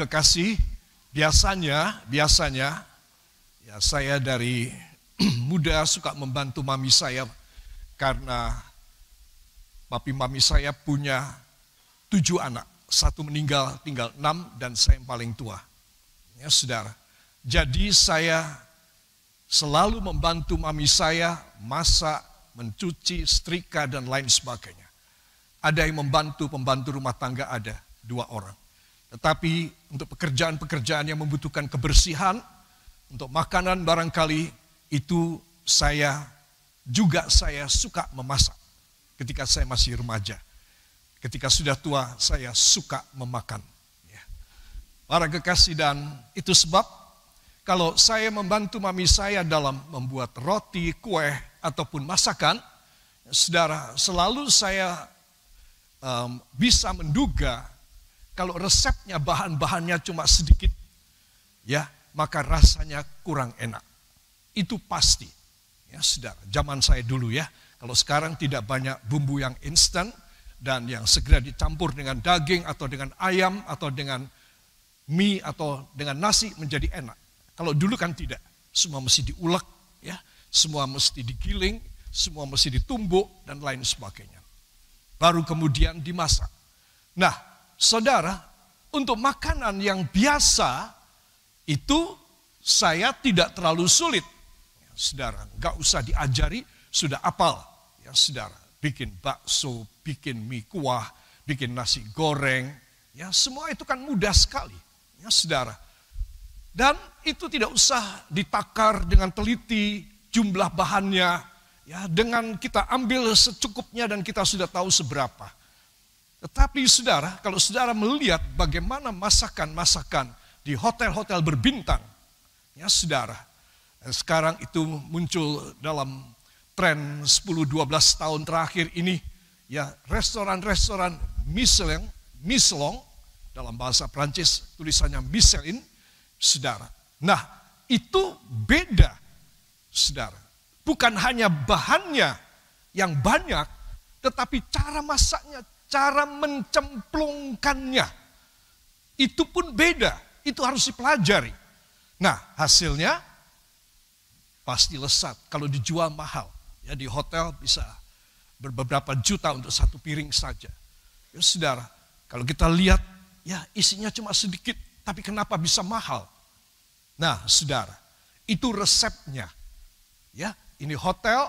kekasih, biasanya ya saya dari muda suka membantu mami saya karena papi mami saya punya 7 anak. 1 meninggal, tinggal 6 dan saya yang paling tua. Ya saudara. Jadi saya selalu membantu mami saya masak, mencuci, setrika dan lain sebagainya. Ada yang membantu pembantu rumah tangga ada 2 orang. Tetapi untuk pekerjaan-pekerjaan yang membutuhkan kebersihan, untuk makanan barangkali itu saya suka memasak ketika saya masih remaja. Ketika sudah tua saya suka memakan. Ya. Para kekasih, dan itu sebab kalau saya membantu mami saya dalam membuat roti, kue ataupun masakan, saudara, selalu saya bisa menduga kalau resepnya bahan-bahannya cuma sedikit, ya maka rasanya kurang enak. Itu pasti. Ya, saudara, zaman saya dulu ya, kalau sekarang tidak banyak bumbu yang instan dan yang segera dicampur dengan daging atau dengan ayam atau dengan mie atau dengan nasi menjadi enak. Kalau dulu kan tidak, semua mesti diulek, ya, semua mesti digiling, semua mesti ditumbuk dan lain sebagainya. Baru kemudian dimasak. Nah, saudara, untuk makanan yang biasa itu saya tidak terlalu sulit. Ya, saudara, nggak usah diajari, sudah apal. Ya, saudara, bikin bakso, bikin mie kuah, bikin nasi goreng, ya semua itu kan mudah sekali. Ya, saudara. Dan itu tidak usah ditakar dengan teliti jumlah bahannya, ya dengan kita ambil secukupnya dan kita sudah tahu seberapa. Tetapi saudara, kalau saudara melihat bagaimana masakan-masakan di hotel-hotel berbintang, ya saudara, sekarang itu muncul dalam tren 10-12 tahun terakhir ini, ya restoran-restoran Michelin, dalam bahasa Prancis tulisannya Michelin, saudara. Nah, itu beda, saudara. Bukan hanya bahannya yang banyak, tetapi cara masaknya, cara mencemplungkannya, itu pun beda. Itu harus dipelajari. Nah, hasilnya pasti lesat. Kalau dijual mahal, ya di hotel bisa beberapa juta untuk 1 piring saja. Ya, saudara, kalau kita lihat, ya isinya cuma sedikit, tapi kenapa bisa mahal? Nah, saudara, itu resepnya. Ya, ini hotel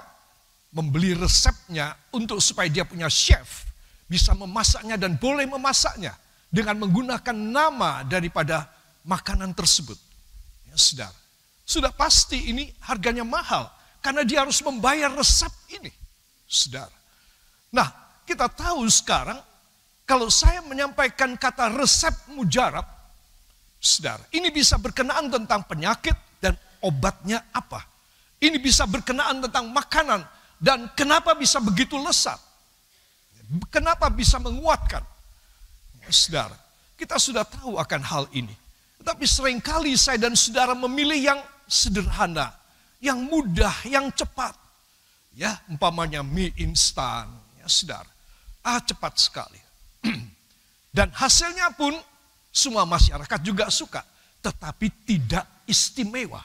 membeli resepnya untuk supaya dia punya chef, bisa memasaknya dan boleh memasaknya dengan menggunakan nama daripada makanan tersebut. Ya, saudara, sudah pasti ini harganya mahal karena dia harus membayar resep ini, saudara. Nah, kita tahu sekarang kalau saya menyampaikan kata resep mujarab, saudara, ini bisa berkenaan tentang penyakit dan obatnya apa. Ini bisa berkenaan tentang makanan dan kenapa bisa begitu lesat. Kenapa bisa menguatkan. Saudara, kita sudah tahu akan hal ini. Tetapi seringkali saya dan saudara memilih yang sederhana, yang mudah, yang cepat. Ya, umpamanya mie instan, ya saudara. Cepat sekali. Dan hasilnya pun semua masyarakat juga suka, tetapi tidak istimewa.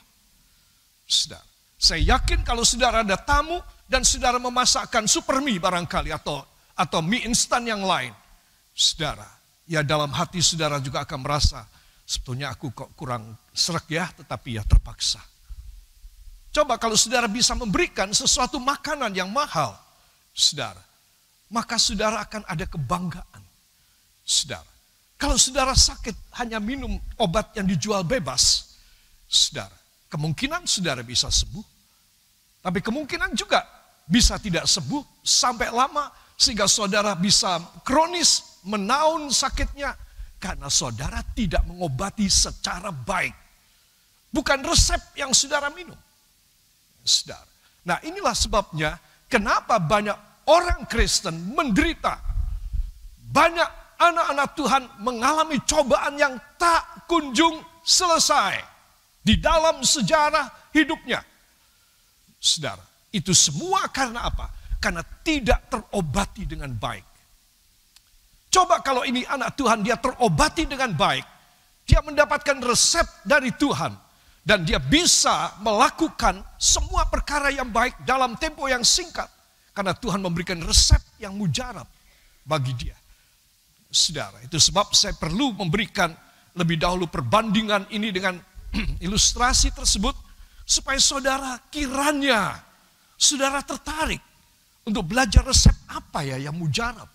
Saudara, saya yakin kalau saudara ada tamu dan saudara memasakkan super mie barangkali atau mie instan yang lain, saudara, ya dalam hati saudara juga akan merasa, sebetulnya aku kok kurang sreg ya, tetapi ya terpaksa. Coba kalau saudara bisa memberikan sesuatu makanan yang mahal, saudara, maka saudara akan ada kebanggaan. Saudara, kalau saudara sakit hanya minum obat yang dijual bebas, saudara, kemungkinan saudara bisa sembuh. Tapi kemungkinan juga bisa tidak sembuh sampai lama sehingga saudara bisa kronis menaun sakitnya karena saudara tidak mengobati secara baik. Bukan resep yang saudara minum. Saudara. Nah, inilah sebabnya kenapa banyak orang Kristen menderita. Banyak anak-anak Tuhan mengalami cobaan yang tak kunjung selesai di dalam sejarah hidupnya. Saudara, itu semua karena apa? Karena tidak terobati dengan baik. Coba kalau ini anak Tuhan dia terobati dengan baik, Dia mendapatkan resep dari Tuhan. Dan dia bisa melakukan semua perkara yang baik dalam tempo yang singkat. Karena Tuhan memberikan resep yang mujarab bagi dia. Saudara, itu sebab saya perlu memberikan lebih dahulu perbandingan ini dengan ilustrasi tersebut. Supaya saudara kiranya saudara tertarik untuk belajar resep apa ya yang mujarab.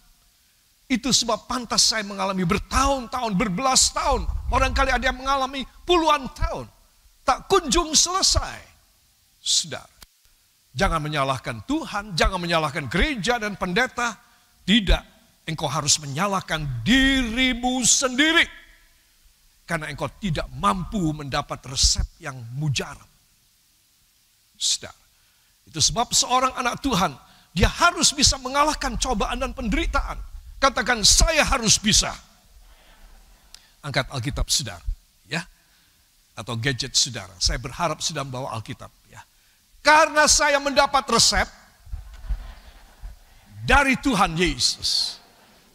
Itu sebab pantas saya mengalami bertahun-tahun, berbelas tahun. Barangkali ada yang mengalami puluhan tahun. Tak kunjung selesai. Saudara, jangan menyalahkan Tuhan, jangan menyalahkan gereja dan pendeta. Tidak, engkau harus menyalahkan dirimu sendiri. Karena engkau tidak mampu mendapat resep yang mujarab. Saudara, itu sebab seorang anak Tuhan, dia harus bisa mengalahkan cobaan dan penderitaan. Katakan, saya harus bisa. Angkat Alkitab saudara, ya. Atau gadget saudara. Saya berharap sudah membawa Alkitab, ya. Karena saya mendapat resep dari Tuhan Yesus.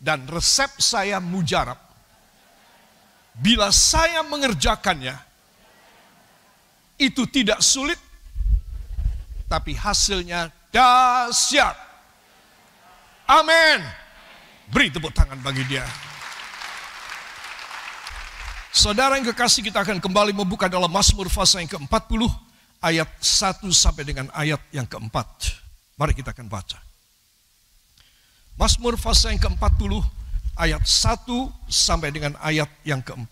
Dan resep saya mujarab. Bila saya mengerjakannya, itu tidak sulit, tapi hasilnya dahsyat. Amin. Beri tepuk tangan bagi dia. Saudara yang kekasih, kita akan kembali membuka dalam Mazmur pasal yang ke-40 ayat 1 sampai dengan ayat yang ke-4. Mari kita akan baca. Mazmur pasal yang ke-40 ayat 1 sampai dengan ayat yang ke-4.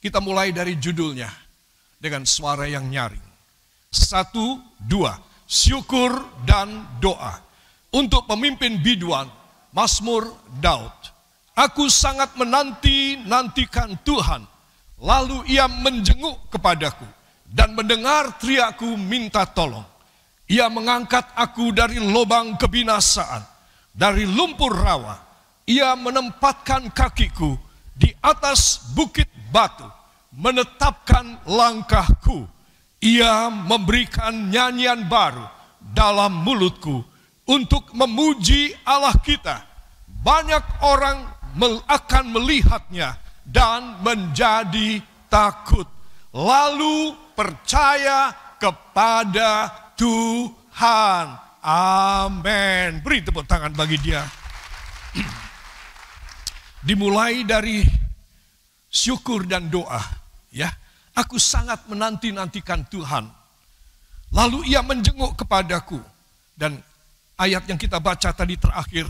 Kita mulai dari judulnya dengan suara yang nyaring. 1, 2, syukur dan doa. Untuk pemimpin biduan, Mazmur Daud. Aku sangat menanti-nantikan Tuhan, lalu ia menjenguk kepadaku dan mendengar teriakku minta tolong. Ia mengangkat aku dari lubang kebinasaan, dari lumpur rawa. Ia menempatkan kakiku di atas bukit batu, menetapkan langkahku. Ia memberikan nyanyian baru dalam mulutku untuk memuji Allah kita. Banyak orang akan melihatnya dan menjadi takut, lalu percaya kepada Tuhan. Amin. Beri tepuk tangan bagi dia. Dimulai dari syukur dan doa, ya. Aku sangat menanti-nantikan Tuhan. Lalu ia menjenguk kepadaku. Dan ayat yang kita baca tadi terakhir,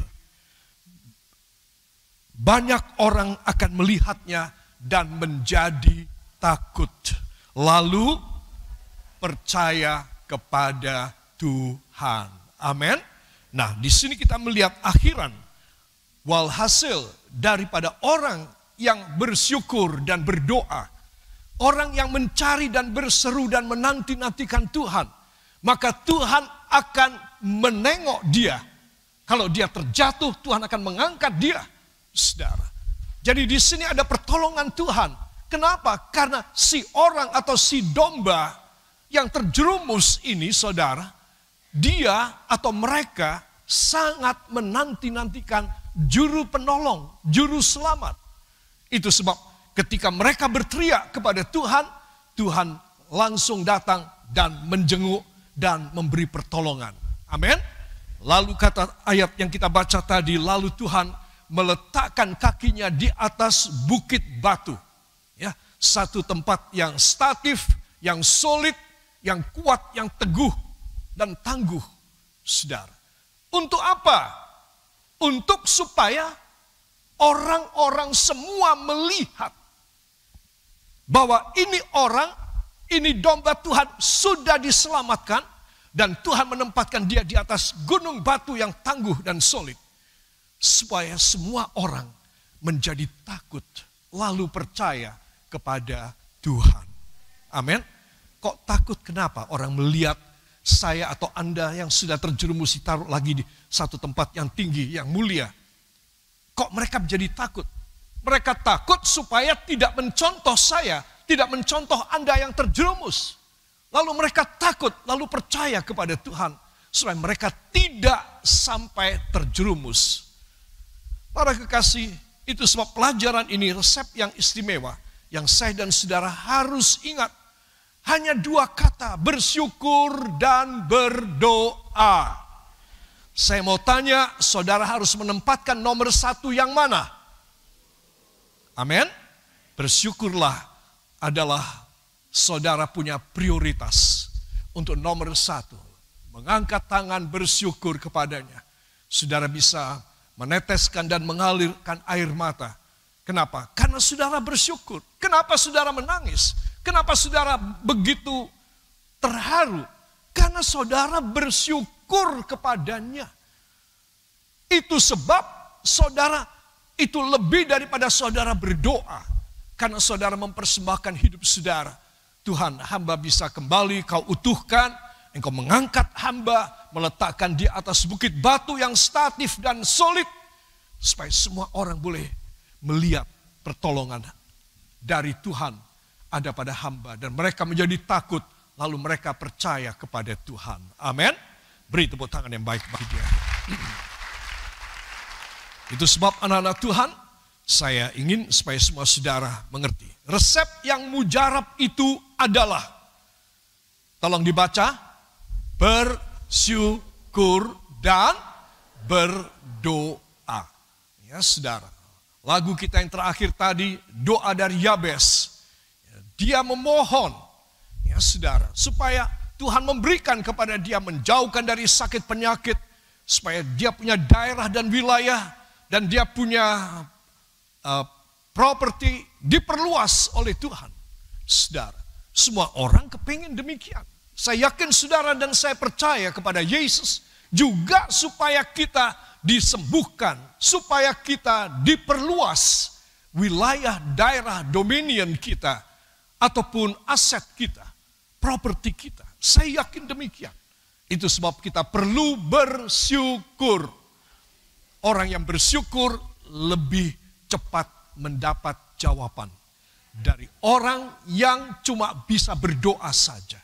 banyak orang akan melihatnya dan menjadi takut, lalu percaya kepada Tuhan. Amin. Nah, di sini kita melihat akhiran, walhasil daripada orang yang bersyukur dan berdoa, orang yang mencari dan berseru dan menanti-nantikan Tuhan, maka Tuhan akan menengok dia. Kalau dia terjatuh, Tuhan akan mengangkat dia. Saudara, jadi di sini ada pertolongan Tuhan. Kenapa? Karena si orang atau si domba yang terjerumus ini, saudara, dia atau mereka sangat menanti-nantikan juru penolong, juru selamat. Itu sebab ketika mereka berteriak kepada Tuhan, Tuhan langsung datang dan menjenguk dan memberi pertolongan. Amin. Lalu kata ayat yang kita baca tadi, lalu Tuhan meletakkan kakinya di atas bukit batu. Ya, satu tempat yang statif, yang solid, yang kuat, yang teguh dan tangguh. Saudara, untuk apa? Untuk supaya orang-orang semua melihat bahwa ini orang, ini domba Tuhan sudah diselamatkan, dan Tuhan menempatkan dia di atas gunung batu yang tangguh dan solid. Supaya semua orang menjadi takut, lalu percaya kepada Tuhan. Amin. Kok takut kenapa? Orang melihat saya atau Anda yang sudah terjerumus ditaruh lagi di satu tempat yang tinggi, yang mulia. Kok mereka menjadi takut? Mereka takut supaya tidak mencontoh saya, tidak mencontoh Anda yang terjerumus. Lalu mereka takut, lalu percaya kepada Tuhan. Supaya mereka tidak sampai terjerumus. Para kekasih, itu sebab pelajaran ini resep yang istimewa yang saya dan saudara harus ingat. Hanya 2 kata, bersyukur dan berdoa. Saya mau tanya, saudara harus menempatkan nomor 1 yang mana? Amin. Bersyukurlah adalah saudara punya prioritas untuk nomor 1. Mengangkat tangan bersyukur kepadanya. Saudara bisa meneteskan dan mengalirkan air mata. Kenapa? Karena saudara bersyukur. Kenapa saudara menangis? Kenapa saudara begitu terharu? Karena saudara bersyukur kepadanya. Itu sebab saudara itu lebih daripada saudara berdoa. Karena saudara mempersembahkan hidup saudara. Tuhan, hamba bisa kembali kau utuhkan. Engkau mengangkat hamba, meletakkan di atas bukit batu yang statif dan solid. Supaya semua orang boleh melihat pertolongan dari Tuhan ada pada hamba. Dan mereka menjadi takut, lalu mereka percaya kepada Tuhan. Amin. Beri tepuk tangan yang baik bagi dia. Itu sebab anak-anak Tuhan, saya ingin supaya semua saudara mengerti. Resep yang mujarab itu adalah, tolong dibaca, bersyukur dan berdoa. Ya saudara, lagu kita yang terakhir tadi, doa dari Yabes. Dia memohon, ya saudara, supaya Tuhan memberikan kepada dia, menjauhkan dari sakit penyakit, supaya dia punya daerah dan wilayah, dan dia punya properti diperluas oleh Tuhan. Saudara, semua orang kepingin demikian. Saya yakin saudara dan saya percaya kepada Yesus juga supaya kita disembuhkan, supaya kita diperluas wilayah, daerah, dominion kita, ataupun aset kita, properti kita. Saya yakin demikian. Itu sebab kita perlu bersyukur. Orang yang bersyukur lebih cepat mendapat jawaban dari orang yang cuma bisa berdoa saja.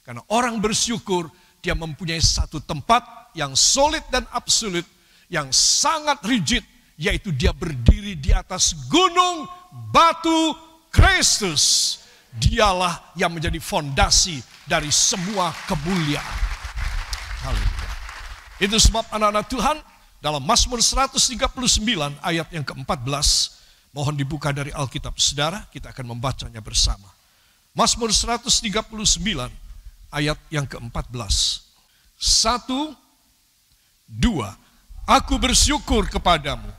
Karena orang bersyukur, dia mempunyai satu tempat yang solid dan absolut, yang sangat rigid, yaitu dia berdiri di atas gunung batu Kristus. Dialah yang menjadi fondasi dari semua kemuliaan. Haleluya. Itu sebab anak-anak Tuhan, dalam Mazmur 139 ayat yang ke-14, mohon dibuka dari Alkitab saudara, kita akan membacanya bersama. Mazmur 139 ayat yang ke-14. 1, 2. Aku bersyukur kepadamu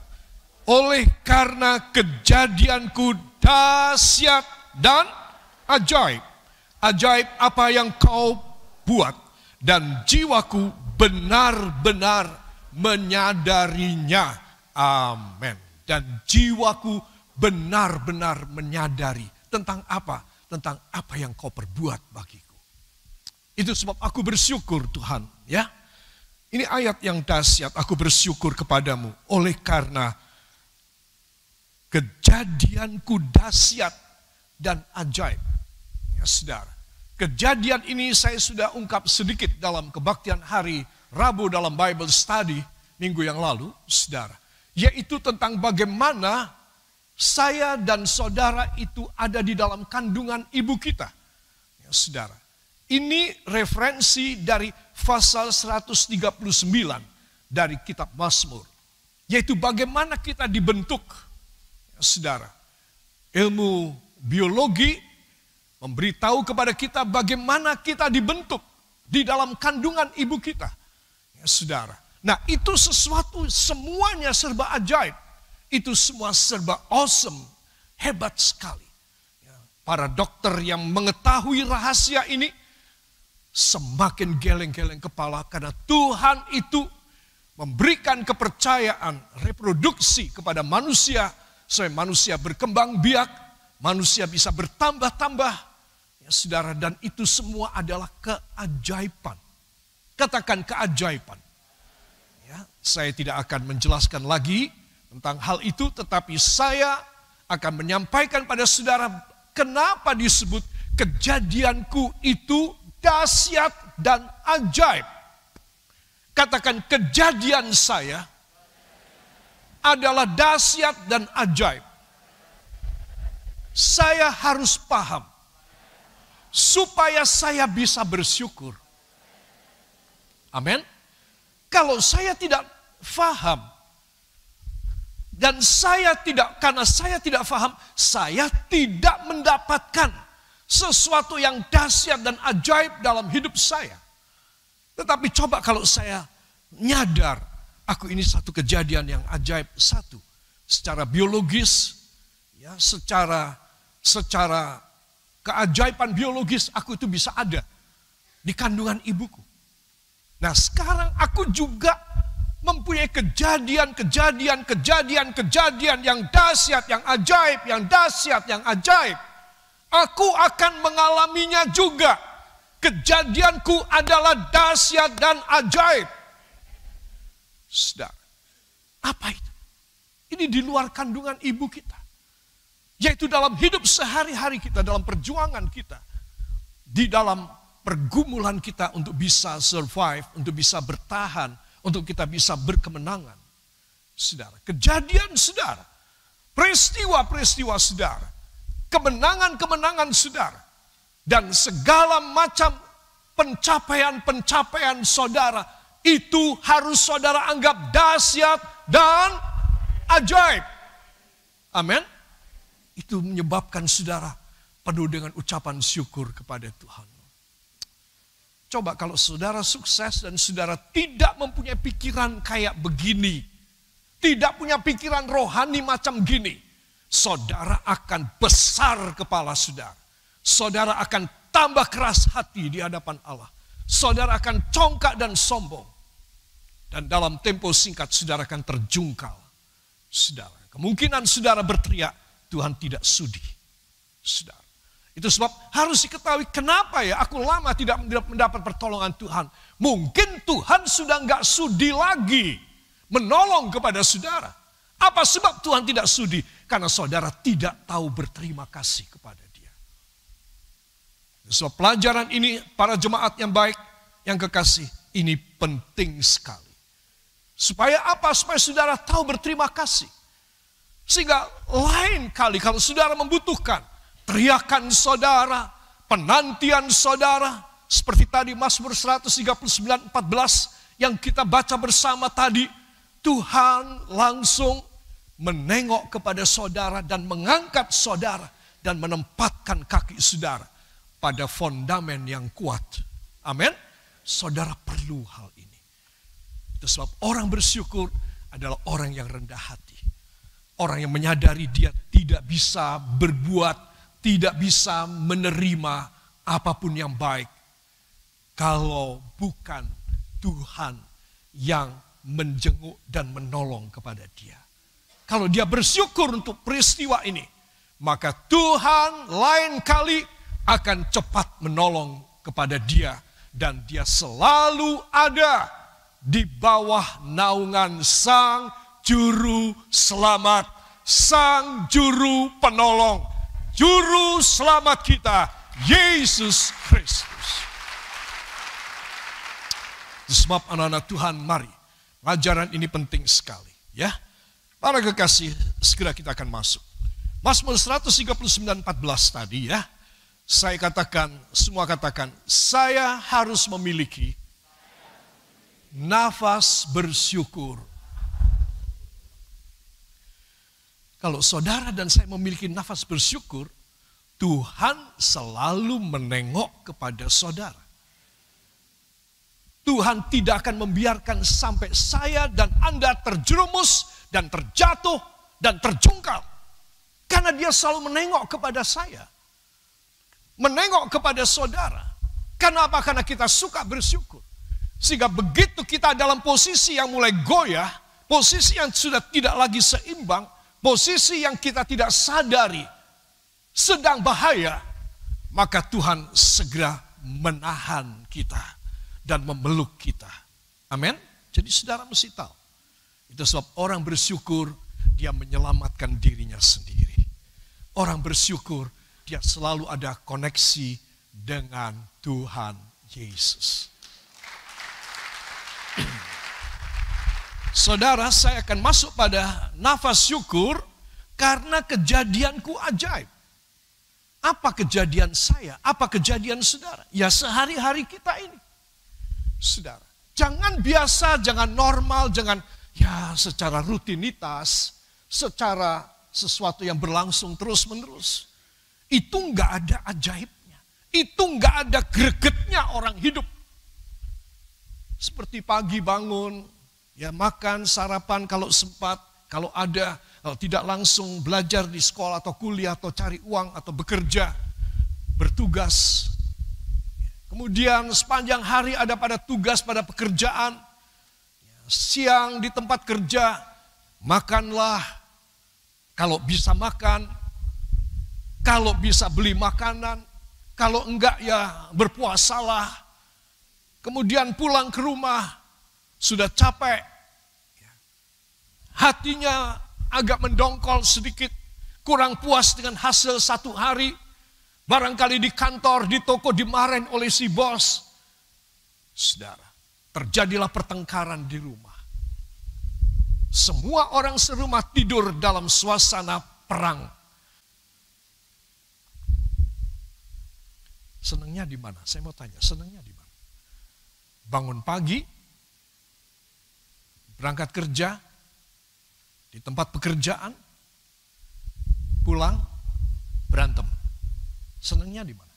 oleh karena kejadianku dahsyat dan ajaib. Ajaib apa yang kau buat, dan jiwaku benar-benar menyadarinya. Amin. Dan jiwaku benar-benar menyadari. Tentang apa? Tentang apa yang kau perbuat bagiku. Itu sebab aku bersyukur Tuhan. Ya, ini ayat yang dahsyat. Aku bersyukur kepadamu oleh karena kejadianku dahsyat dan ajaib. Ya saudara, kejadian ini saya sudah ungkap sedikit dalam kebaktian hari Rabu dalam Bible Study minggu yang lalu, saudara. Yaitu tentang bagaimana saya dan saudara itu ada di dalam kandungan ibu kita. Ya, saudara, ini referensi dari pasal 139 dari kitab Mazmur. Yaitu bagaimana kita dibentuk. Ya, saudara, ilmu biologi memberitahu kepada kita bagaimana kita dibentuk di dalam kandungan ibu kita. Ya, saudara. Nah, itu sesuatu semuanya serba ajaib. Itu semua serba awesome, hebat sekali. Ya, para dokter yang mengetahui rahasia ini semakin geleng-geleng kepala karena Tuhan itu memberikan kepercayaan reproduksi kepada manusia supaya manusia berkembang biak, manusia bisa bertambah-tambah. Ya, saudara, dan itu semua adalah keajaiban. Katakan keajaiban. Saya tidak akan menjelaskan lagi tentang hal itu, tetapi saya akan menyampaikan pada saudara kenapa disebut kejadianku itu dahsyat dan ajaib. Katakan, kejadian saya adalah dahsyat dan ajaib. saya harus paham supaya saya bisa bersyukur. Amin. Kalau saya tidak paham dan karena saya tidak paham, saya tidak mendapatkan sesuatu yang dahsyat dan ajaib dalam hidup saya. Tetapi coba kalau saya nyadar, aku ini satu kejadian yang ajaib, satu, secara biologis, ya, secara keajaiban biologis aku itu bisa ada di kandungan ibuku. Nah, sekarang aku juga mempunyai kejadian yang dahsyat, yang ajaib, yang dahsyat, yang ajaib. Aku akan mengalaminya juga. Kejadianku adalah dahsyat dan ajaib. Saudara, apa itu? Ini di luar kandungan ibu kita. Yaitu dalam hidup sehari-hari kita, dalam perjuangan kita. Di dalam pergumulan kita untuk bisa survive, untuk bisa bertahan, untuk kita bisa berkemenangan. Saudara, kejadian saudara, peristiwa-peristiwa saudara, kemenangan-kemenangan saudara, dan segala macam pencapaian-pencapaian saudara, itu harus saudara anggap dahsyat dan ajaib. Amin. Itu menyebabkan saudara penuh dengan ucapan syukur kepada Tuhan. Coba kalau saudara sukses dan saudara tidak mempunyai pikiran kayak begini, tidak punya pikiran rohani macam gini, saudara akan besar kepala saudara. Saudara akan tambah keras hati di hadapan Allah. Saudara akan congkak dan sombong. Dan dalam tempo singkat saudara akan terjungkal. Saudara, kemungkinan saudara berteriak, Tuhan tidak sudi. Saudara, itu sebab harus diketahui kenapa ya aku lama tidak mendapat pertolongan Tuhan. Mungkin Tuhan sudah nggak sudi lagi menolong kepada saudara. Apa sebab Tuhan tidak sudi? Karena saudara tidak tahu berterima kasih kepada Dia. So, pelajaran ini para jemaat yang baik, yang kekasih, ini penting sekali. Supaya apa? Supaya saudara tahu berterima kasih. Sehingga lain kali kalau saudara membutuhkan teriakan saudara, penantian saudara, seperti tadi Mazmur 139:14 yang kita baca bersama tadi, Tuhan langsung menengok kepada saudara dan mengangkat saudara dan menempatkan kaki saudara pada fondamen yang kuat. Amin. Saudara perlu hal ini. Itu sebab orang bersyukur adalah orang yang rendah hati. Orang yang menyadari dia tidak bisa berbuat, tidak bisa menerima apapun yang baik kalau bukan Tuhan yang menjenguk dan menolong kepada dia. Kalau dia bersyukur untuk peristiwa ini, maka Tuhan lain kali akan cepat menolong kepada dia. Dan dia selalu ada di bawah naungan Sang Juru Selamat, Sang Juru Penolong, Juru Selamat kita, Yesus Kristus. Sebab anak-anak Tuhan, mari, ajaran ini penting sekali. Ya, para kekasih, segera kita akan masuk. Mazmur 139:14 tadi ya. Saya katakan, semua katakan, saya harus memiliki nafas bersyukur. Kalau saudara dan saya memiliki nafas bersyukur, Tuhan selalu menengok kepada saudara. Tuhan tidak akan membiarkan sampai saya dan Anda terjerumus dan terjatuh dan terjungkal. Karena dia selalu menengok kepada saya. Menengok kepada saudara. Karena apa? Karena kita suka bersyukur. Sehingga begitu kita dalam posisi yang mulai goyah, posisi yang sudah tidak lagi seimbang, posisi yang kita tidak sadari sedang bahaya, maka Tuhan segera menahan kita dan memeluk kita. Amin. Jadi saudara mesti tahu. Itu sebab orang bersyukur dia menyelamatkan dirinya sendiri. Orang bersyukur dia selalu ada koneksi dengan Tuhan Yesus. Saudara, saya akan masuk pada nafas syukur karena kejadianku ajaib. Apa kejadian saya? Apa kejadian saudara? Ya sehari-hari kita ini. Saudara, jangan biasa, jangan normal, jangan ya secara rutinitas, secara sesuatu yang berlangsung terus-menerus. Itu enggak ada ajaibnya. Itu enggak ada gregetnya orang hidup. Seperti pagi bangun, ya makan, sarapan kalau sempat, kalau ada, kalau tidak langsung belajar di sekolah atau kuliah atau cari uang atau bekerja, bertugas. Kemudian sepanjang hari ada pada tugas, pada pekerjaan. Siang di tempat kerja, makanlah. Kalau bisa makan, kalau bisa beli makanan, kalau enggak ya berpuasalah. Kemudian pulang ke rumah, sudah capek. Hatinya agak mendongkol sedikit, kurang puas dengan hasil satu hari. Barangkali di kantor, di toko dimarahin oleh si bos. Saudara, terjadilah pertengkaran di rumah. Semua orang serumah tidur dalam suasana perang. Senangnya di mana? Saya mau tanya, senangnya di mana? Bangun pagi, berangkat kerja, di tempat pekerjaan, pulang, berantem. Senangnya di mana?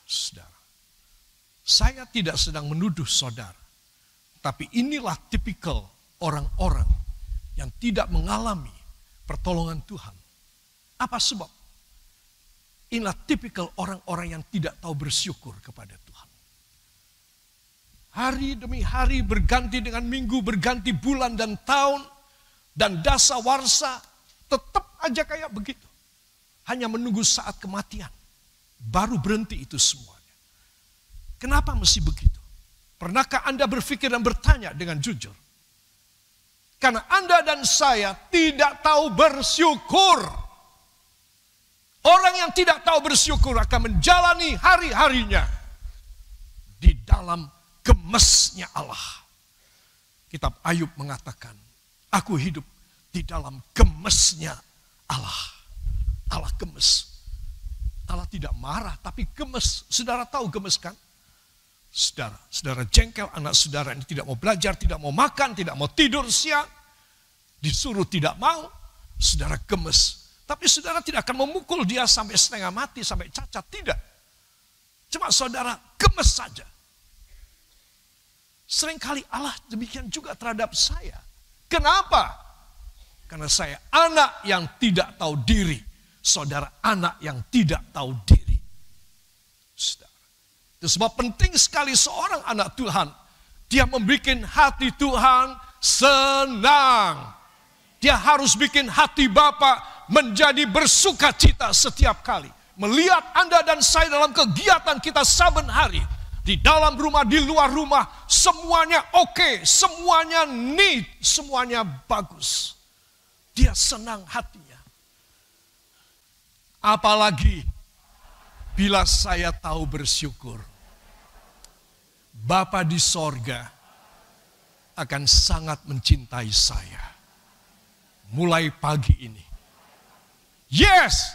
Saudara, saya tidak sedang menuduh saudara, tapi inilah tipikal orang-orang yang tidak mengalami pertolongan Tuhan. Apa sebab? Inilah tipikal orang-orang yang tidak tahu bersyukur kepada Tuhan. Hari demi hari berganti dengan minggu, berganti bulan dan tahun, dan dasawarsa tetap aja kayak begitu. Hanya menunggu saat kematian, baru berhenti itu semuanya. Kenapa mesti begitu? Pernahkah Anda berpikir dan bertanya dengan jujur? Karena Anda dan saya tidak tahu bersyukur. Orang yang tidak tahu bersyukur akan menjalani hari-harinya di dalam gemesnya Allah. Kitab Ayub mengatakan, aku hidup di dalam gemesnya Allah. Allah gemes. Allah tidak marah, tapi gemes. Saudara tahu gemes kan? Saudara jengkel anak saudara ini tidak mau belajar, tidak mau makan, tidak mau tidur siang. Disuruh tidak mau, saudara gemes. Tapi saudara tidak akan memukul dia sampai setengah mati, sampai cacat, tidak. Cuma saudara gemes saja. Seringkali Allah demikian juga terhadap saya. Kenapa? Karena saya anak yang tidak tahu diri. Saudara anak yang tidak tahu diri. Saudara. Itu sebab penting sekali seorang anak Tuhan. Dia membuat hati Tuhan senang. Dia harus bikin hati Bapa menjadi bersuka cita setiap kali. Melihat Anda dan saya dalam kegiatan kita saben hari. Di dalam rumah, di luar rumah, semuanya oke, semuanya neat, semuanya bagus. Dia senang hatinya. Apalagi bila saya tahu bersyukur. Bapa di sorga akan sangat mencintai saya. Mulai pagi ini. Yes!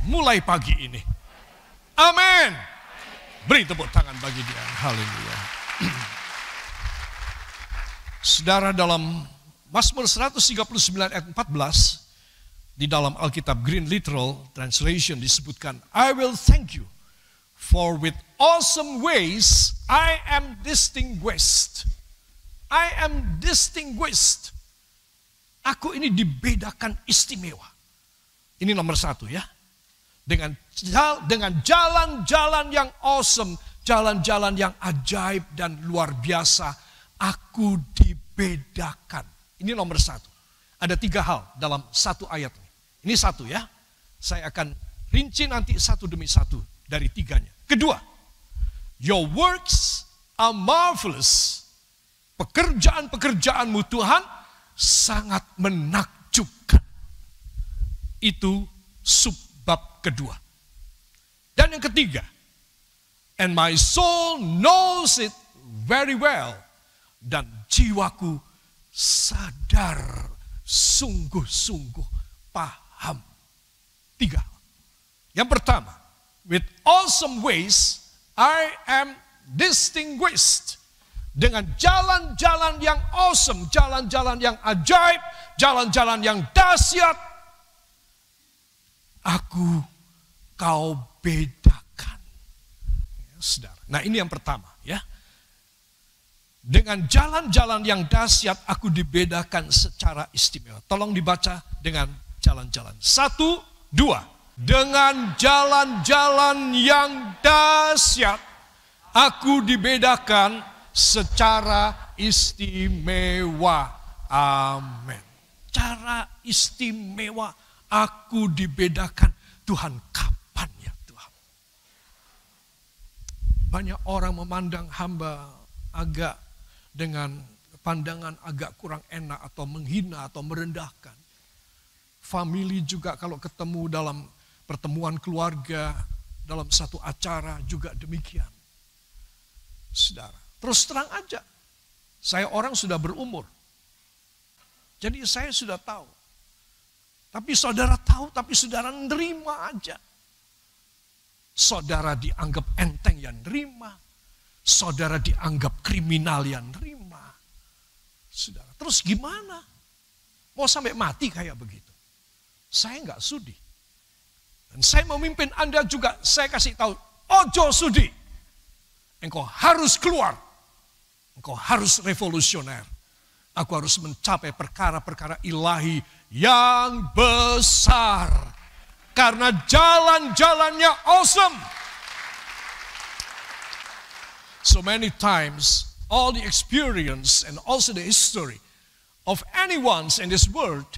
Mulai pagi ini. Amin. Beri tepuk tangan bagi dia. Haleluya. Saudara, dalam Mazmur 139 ayat 14, di dalam Alkitab Green Literal Translation disebutkan, I will thank you, for with awesome ways I am distinguished. I am distinguished. Aku ini dibedakan istimewa. Ini nomor satu ya. Dengan jalan-jalan yang awesome, jalan-jalan yang ajaib dan luar biasa, aku dibedakan. Ini nomor satu. Ada 3 hal dalam satu ayat ini. Ini satu ya. Saya akan rinci nanti satu demi satu dari 3-nya. Kedua, your works are marvelous. Pekerjaan-pekerjaanmu Tuhan sangat menakjubkan. Itu subbab kedua. Dan yang ketiga, and my soul knows it very well. Dan jiwaku sadar, sungguh-sungguh paham. 3. Yang pertama, with awesome ways, I am distinguished. Dengan jalan-jalan yang awesome, jalan-jalan yang ajaib, jalan-jalan yang dahsyat, kau bedakan. Ya, saudara. Nah, ini yang pertama, ya. Dengan jalan-jalan yang dahsyat, aku dibedakan secara istimewa. Tolong dibaca dengan jalan-jalan. 1, 2. Dengan jalan-jalan yang dahsyat, aku dibedakan secara istimewa. Amin. Cara istimewa aku dibedakan. Tuhan, kapan ya Tuhan? Banyak orang memandang hamba agak dengan pandangan agak kurang enak atau menghina atau merendahkan. Famili juga kalau ketemu dalam pertemuan keluarga, dalam satu acara juga demikian. Saudara, terus terang aja, saya orang sudah berumur. Jadi saya sudah tahu. Tapi saudara tahu, tapi saudara nerima aja. Saudara dianggap enteng yang nerima. Saudara dianggap kriminal yang nerima. Saudara, terus gimana? Mau sampai mati kayak begitu? Saya nggak sudi. Dan saya memimpin Anda juga, saya kasih tahu, ojo sudi. Engkau harus keluar. Engkau harus revolusioner. Aku harus mencapai perkara-perkara ilahi yang besar. Karena jalan-jalannya awesome. So many times, all the experience and also the history of anyone in this world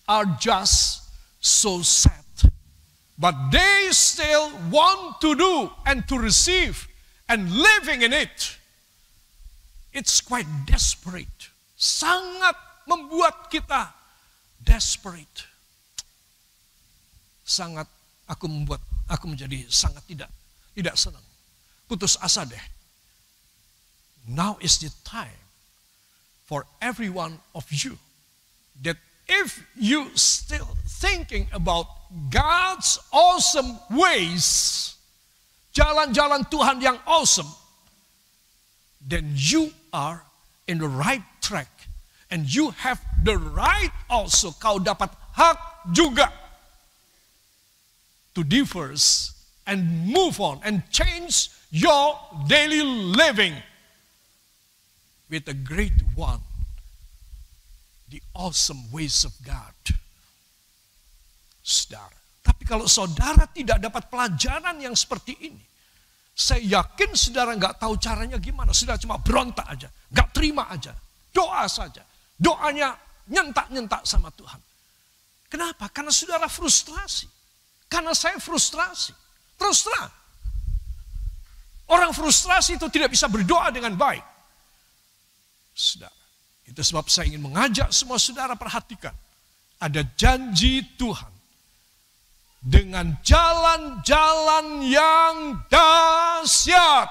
are just so sad. But they still want to do and to receive and living in it. It's quite desperate. Sangat membuat kita desperate. Sangat aku menjadi sangat tidak senang. Putus asa deh. Now is the time for every one of you that if you still thinking about God's awesome ways, jalan-jalan Tuhan yang awesome, then you are in the right track. And you have the right also, kau dapat hak juga to diverse and move on and change your daily living with the great one, the awesome ways of God. Saudara, tapi kalau saudara tidak dapat pelajaran yang seperti ini, saya yakin saudara nggak tahu caranya gimana. Saudara cuma berontak aja, nggak terima aja, doa saja. Doanya nyentak-nyentak sama Tuhan. Kenapa? Karena saudara frustrasi. Karena saya frustrasi. Terus terang. Orang frustrasi itu tidak bisa berdoa dengan baik. Saudara, itu sebab saya ingin mengajak semua saudara perhatikan. Ada janji Tuhan. Dengan jalan-jalan yang dahsyat.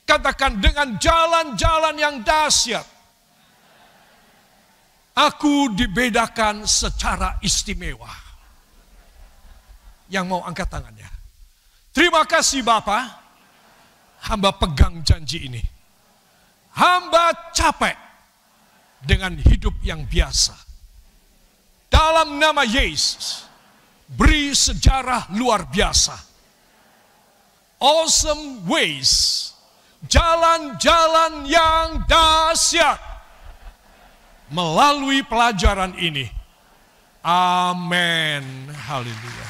Katakan, dengan jalan-jalan yang dahsyat. Aku dibedakan secara istimewa. Yang mau angkat tangannya. Terima kasih Bapa. Hamba pegang janji ini. Hamba capek dengan hidup yang biasa. Dalam nama Yesus, beri sejarah luar biasa. Awesome ways. Jalan-jalan yang dahsyat. Melalui pelajaran ini. Amin. Haleluya.